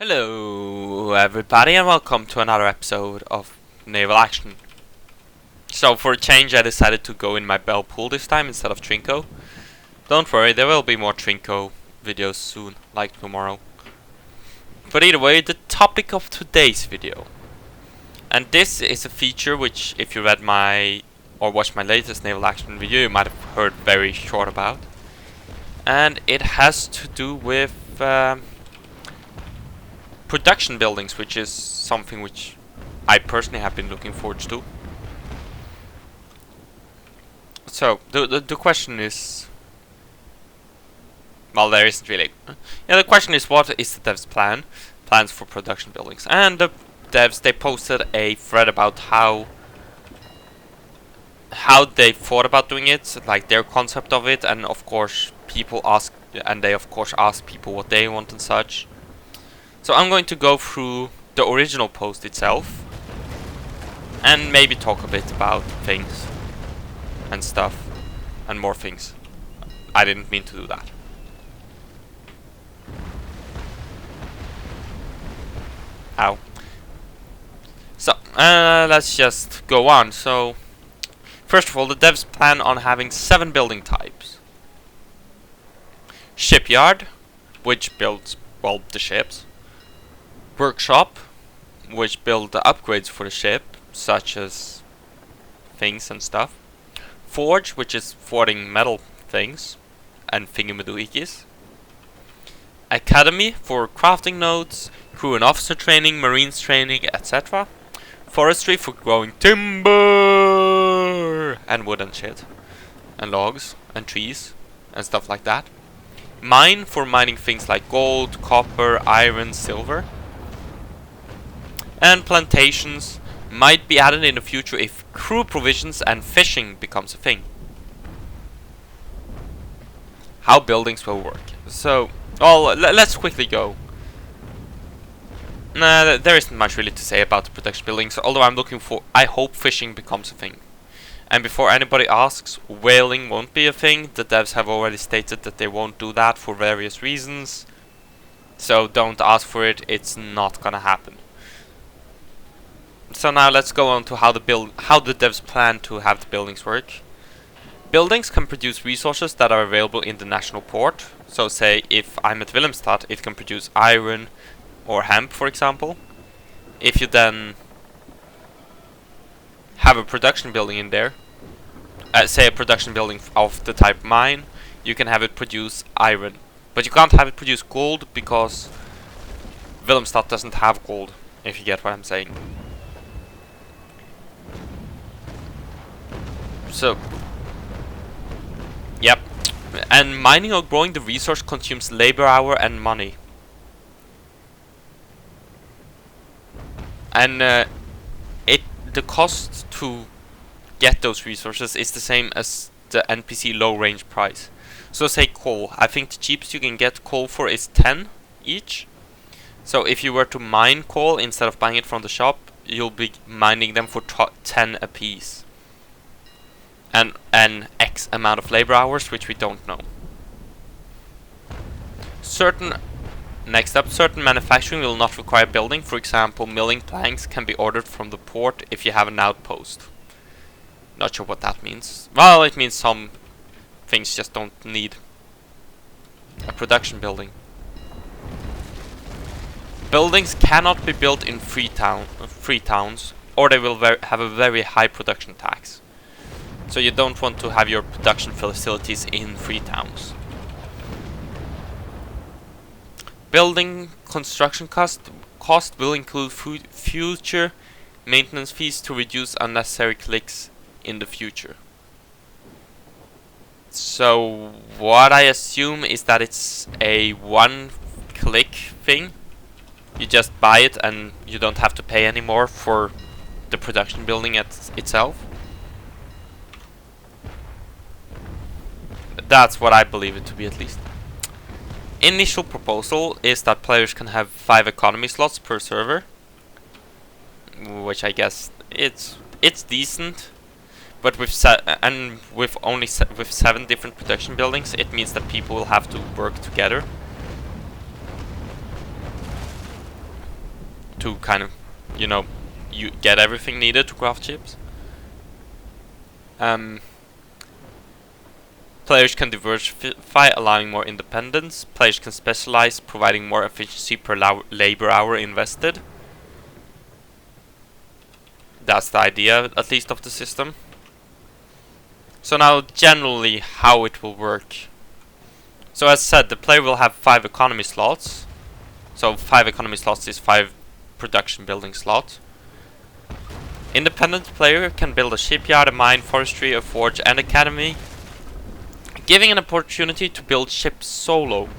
Hello everybody and welcome to another episode of Naval Action. So for a change I decided to go in my bell pool this time instead of Trinko. Don't worry, there will be more Trinko videos soon, like tomorrow. But either way, the topic of today's video. And this is a feature which, if you read my or watched my latest Naval Action video, you might have heard very short about. And it has to do with production buildings, which is something which I personally have been looking forward to. So the question is, well, there isn't really. Yeah, the question is, what is the devs' plans for production buildings? And the devs, they posted a thread about how they thought about doing it, like their concept of it, and of course people ask, and they of course ask people what they want and such. So I'm going to go through the original post itself and maybe talk a bit about things and stuff and more things. I didn't mean to do that. Ow. So, let's just go on. So, first of all, the devs plan on having 7 building types. Shipyard, which builds, well, the ships. Workshop, which build the upgrades for the ship, such as things and stuff. Forge, which is forging metal things and thingamadoohickey. Academy for crafting nodes, crew and officer training, marines training, etc. Forestry for growing timber and wood and shit, and logs and trees and stuff like that. Mine for mining things like gold, copper, iron, silver. And plantations might be added in the future if crew provisions and fishing becomes a thing. How buildings will work. So, let's quickly go. Nah, there isn't much really to say about the production buildings, although I hope fishing becomes a thing. And before anybody asks, whaling won't be a thing. The devs have already stated that they won't do that for various reasons. So don't ask for it, it's not gonna happen. So now let's go on to how the devs plan to have the buildings work. Buildings can produce resources that are available in the national port. So say if I'm at Wilhelmstad, it can produce iron or hemp, for example. If you then have a production building in there, say a production building of the type mine, you can have it produce iron. But you can't have it produce gold because Wilhelmstad doesn't have gold, if you get what I'm saying. So, yep, and mining or growing the resource consumes labor hour and money. And the cost to get those resources is the same as the NPC low range price. So say coal, I think the cheapest you can get coal for is 10 each. So if you were to mine coal instead of buying it from the shop, you'll be mining them for 10 a piece. And an X amount of labor hours, which we don't know. Next up, certain manufacturing will not require building. For example, milling planks can be ordered from the port if you have an outpost. Not sure what that means. Well, it means some things just don't need a production building. Buildings cannot be built in free towns, or they will have a very high production tax. So you don't want to have your production facilities in free towns. Building construction cost will include future maintenance fees to reduce unnecessary clicks in the future. So what I assume is that it's a one-click thing. You just buy it and you don't have to pay anymore for the production building itself. That's what I believe it to be, at least. Initial proposal is that players can have 5 economy slots per server, which I guess it's decent. But with 7 different production buildings, it means that people will have to work together. to kind of, you know, you get everything needed to craft ships. Players can diversify, allowing more independence. Players can specialize, providing more efficiency per labor hour invested. That's the idea, at least, of the system. So now, generally, how it will work. So as said, the player will have 5 economy slots. So 5 economy slots is 5 production building slots. Independent player can build a shipyard, a mine, forestry, a forge, and academy, giving an opportunity to build ships solo.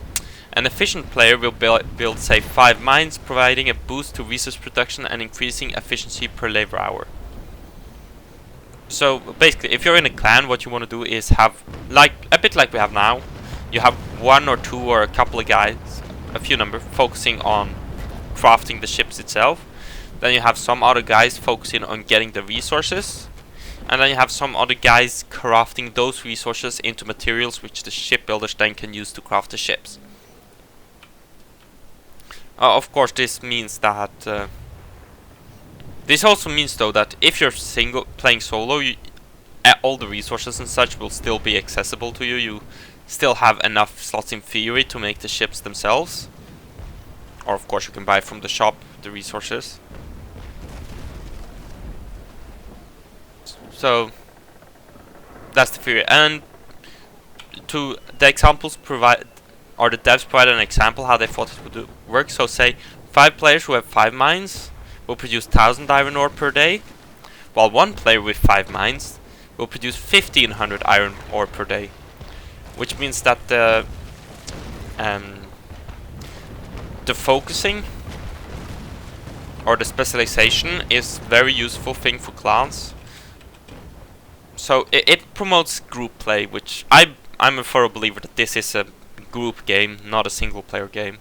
An efficient player will build say 5 mines, providing a boost to resource production and increasing efficiency per labor hour. So basically, if you're in a clan, what you want to do is have, like a bit like we have now, you have 1 or 2 or a couple of guys, a few number, focusing on crafting the ships itself. Then you have some other guys focusing on getting the resources. And then you have some other guys crafting those resources into materials which the shipbuilders then can use to craft the ships. Of course, this means that... this also means, though, that if you're playing solo, all the resources and such will still be accessible to you. You still have enough slots in theory to make the ships themselves. Or, of course, you can buy from the shop the resources. So that's the theory, and to the examples provide, or the devs provided an example how they thought it would work. So say 5 players who have 5 mines will produce 1000 iron ore per day, while 1 player with 5 mines will produce 1500 iron ore per day, which means that the focusing or the specialization is very useful thing for clans. So it promotes group play, which I'm a thorough believer that this is a group game, not a single player game.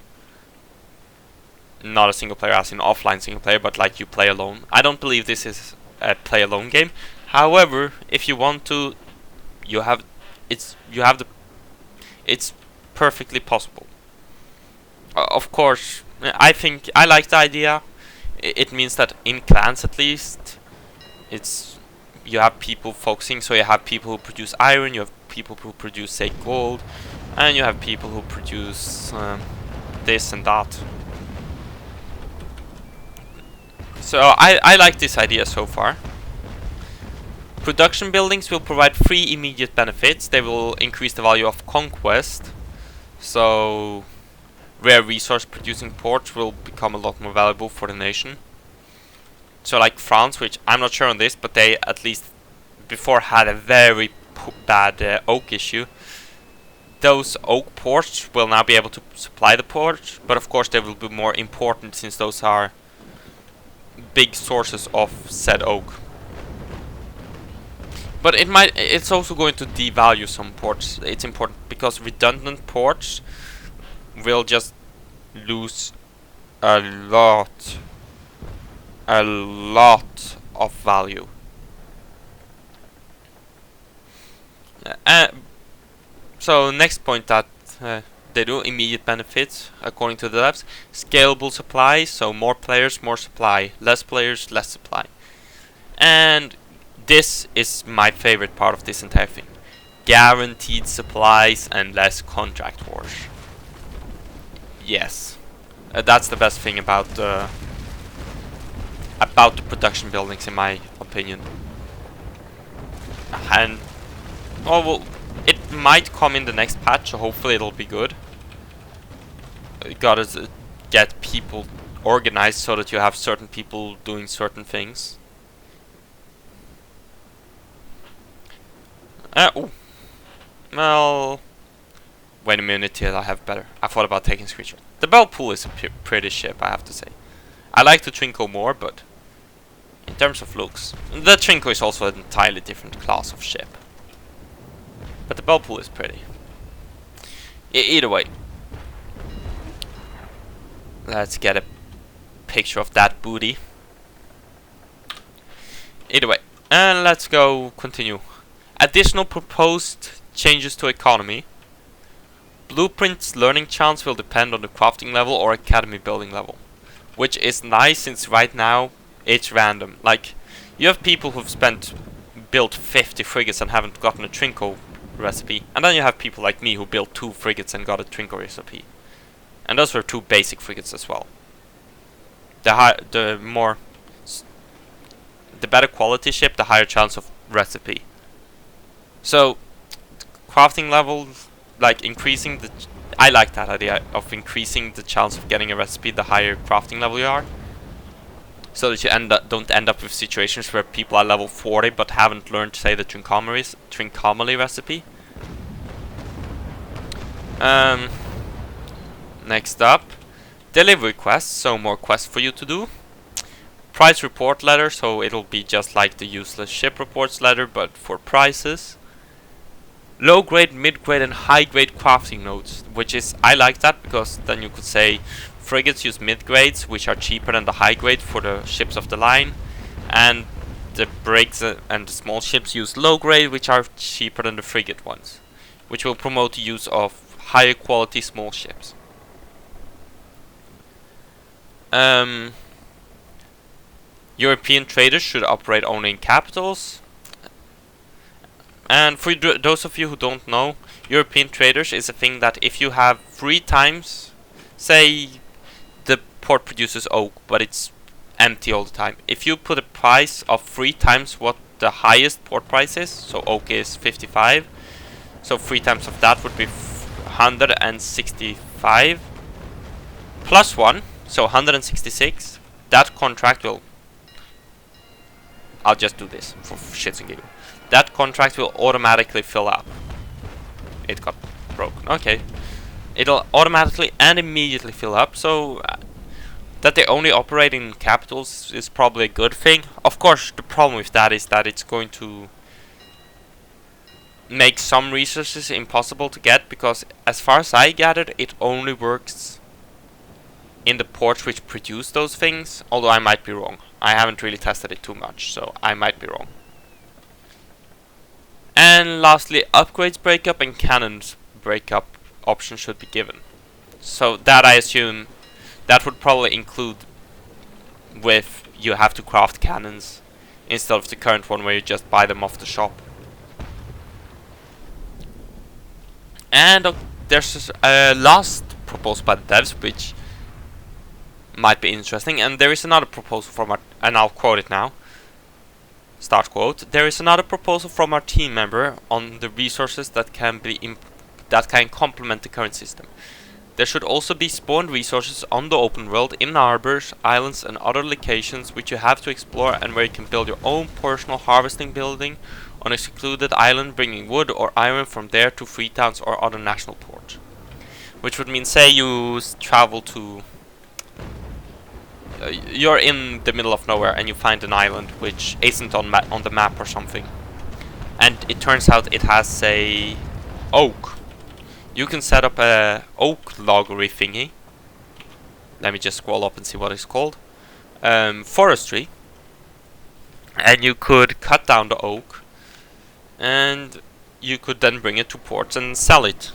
Not a single player as in offline single player, but like you play alone. I don't believe this is a play alone game. However, if you want to, it's perfectly possible. Of course, I think I like the idea. It means that in clans at least, you have people focusing, so you have people who produce iron, you have people who produce, say, gold, and you have people who produce this and that. So I like this idea so far. Production buildings will provide 3 immediate benefits. They will increase the value of conquest, so rare resource producing ports will become a lot more valuable for the nation. So like France, which I'm not sure on this, but they at least before had a very bad oak issue. Those oak ports will now be able to supply the port, but of course they will be more important since those are big sources of said oak. But it's also going to devalue some ports. It's important because redundant ports will just lose a lot of value. So next point that they do immediate benefits according to the devs: scalable supply, so more players, more supply, less players, less supply. And this is my favorite part of this entire thing: guaranteed supplies and less contract wars. Yes, that's the best thing about the production buildings, in my opinion. And oh well, it might come in the next patch, so hopefully it'll be good. You gotta get people organized so that you have certain people doing certain things. Oh, well, wait a minute till I have better. I thought about taking a screenshot. The Belpool is a pretty ship, I have to say. I like the Trinco more, but in terms of looks, the Trinco is also an entirely different class of ship. But the Belpool is pretty. Either way, let's get a picture of that booty. Either way, and let's go continue. Additional proposed changes to economy. Blueprint's learning chance will depend on the crafting level or academy building level. which is nice since right now it's random. Like, you have people who've built 50 frigates and haven't gotten a Trinco recipe, and then you have people like me who built 2 frigates and got a Trinco recipe, and those were 2 basic frigates as well. The better quality ship, the higher chance of recipe. So crafting level, like increasing the, I like that idea of increasing the chance of getting a recipe the higher crafting level you are, so that you don't end up with situations where people are level 40 but haven't learned, say, the Trincomaly recipe. Next up, delivery quests, so more quests for you to do. Price report letter, so it'll be just like the useless ship reports letter, but for prices. Low grade, mid grade, and high grade crafting notes, which is, I like that, because then you could say frigates use mid grades, which are cheaper than the high grade for the ships of the line, and the brigs and the small ships use low grade, which are cheaper than the frigate ones, which will promote the use of higher quality small ships. European traders should operate only in capitals. And for those of you who don't know, European traders is a thing that if you have 3 times, say the port produces oak, but it's empty all the time. If you put a price of 3 times what the highest port price is, so oak is 55, so 3 times of that would be 165 plus 1, so 166. That contract will, I'll just do this for shits and giggles. That contract will automatically fill up. It got broken. Okay. It'll automatically and immediately fill up, so that they only operate in capitals is probably a good thing. Of course, the problem with that is that it's going to make some resources impossible to get, because as far as I gathered, it only works in the ports which produce those things, although I might be wrong. I haven't really tested it too much, so I might be wrong. And lastly, upgrades breakup and cannons breakup options should be given. So that, I assume, that would probably include with you have to craft cannons instead of the current one where you just buy them off the shop. And there's a last proposal by the devs which might be interesting, and there is another proposal from our, and I'll quote it now. Start quote. There is another proposal from our team member on the resources that can complement the current system. There should also be spawned resources on the open world in harbors, islands, and other locations which you have to explore, and where you can build your own personal harvesting building on a secluded island, bringing wood or iron from there to free towns or other national ports. Which would mean, say you travel to, you're in the middle of nowhere and you find an island which isn't on the map or something, and it turns out it has, say, oak. You can set up a oak loggery thingy. Let me just scroll up and see what it's called. Forestry. And you could cut down the oak, and you could then bring it to ports and sell it.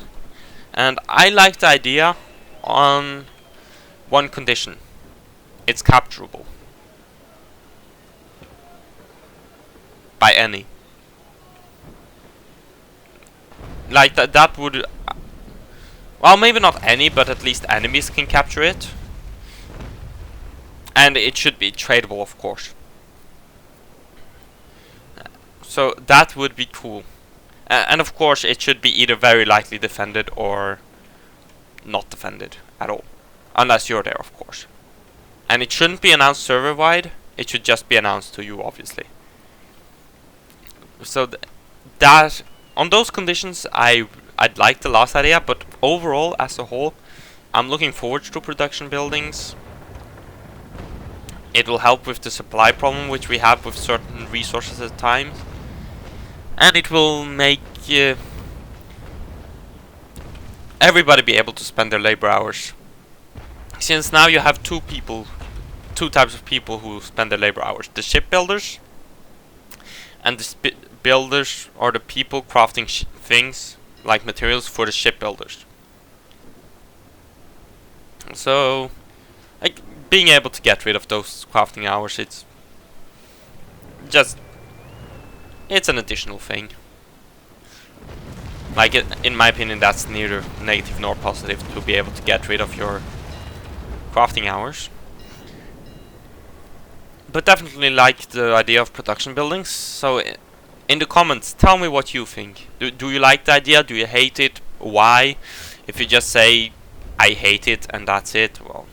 And I like the idea on one condition. It's capturable by any. Like that would, well, maybe not any, but at least enemies can capture it. And it should be tradable, of course. So that would be cool. And of course it should be either very lightly defended or not defended at all. Unless you're there, of course. And it shouldn't be announced server-wide, it should just be announced to you, obviously. So that, on those conditions, I'd like the last idea, but overall, as a whole, I'm looking forward to production buildings. It will help with the supply problem which we have with certain resources at times. And it will make everybody be able to spend their labor hours. Since now you have two types of people who spend their labor hours. The shipbuilders and the builders, or the people crafting things like materials for the shipbuilders. So being able to get rid of those crafting hours, it's just, it's an additional thing. Like, in my opinion, that's neither negative nor positive to be able to get rid of your crafting hours. But definitely like the idea of production buildings. So in the comments, tell me what you think. Do you like the idea? Do you hate it? Why? If you just say I hate it and that's it, well,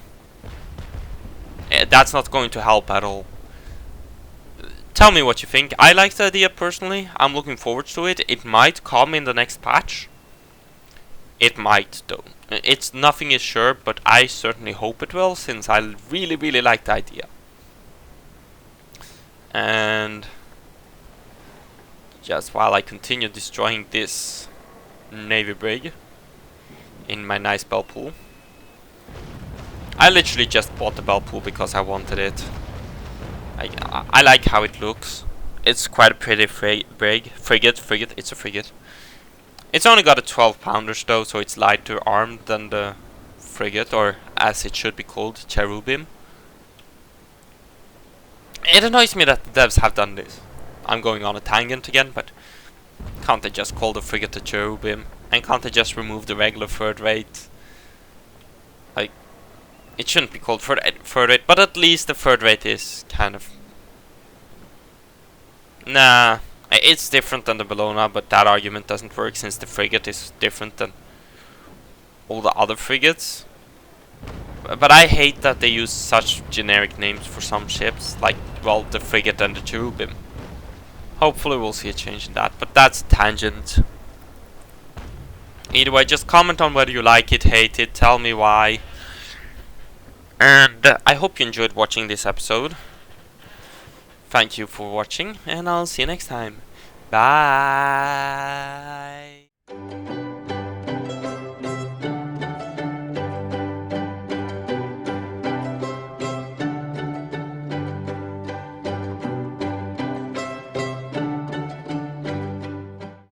that's not going to help at all. Tell me what you think. I like the idea personally. I'm looking forward to it. It might come in the next patch. It might though. It's nothing is sure, but I certainly hope it will, since I really like the idea. And just while I continue destroying this navy brig in my nice bell pool. I literally just bought the bell pool because I wanted it. I like how it looks. It's quite a pretty frigate. It's a frigate. It's only got a 12 pounders though, so it's lighter armed than the frigate, or as it should be called, cherubim. It annoys me that the devs have done this. I'm going on a tangent again, but can't they just call the frigate a cherubim? And can't they just remove the regular third rate? Like, it shouldn't be called third rate, but at least the third rate is kind of... Nah, it's different than the Bellona, but that argument doesn't work since the frigate is different than all the other frigates. But I hate that they use such generic names for some ships, like, well, the frigate and the cherubim. Hopefully we'll see a change in that, but that's tangent. Either way, just comment on whether you like it, hate it, tell me why. And I hope you enjoyed watching this episode. Thank you for watching, and I'll see you next time. Bye!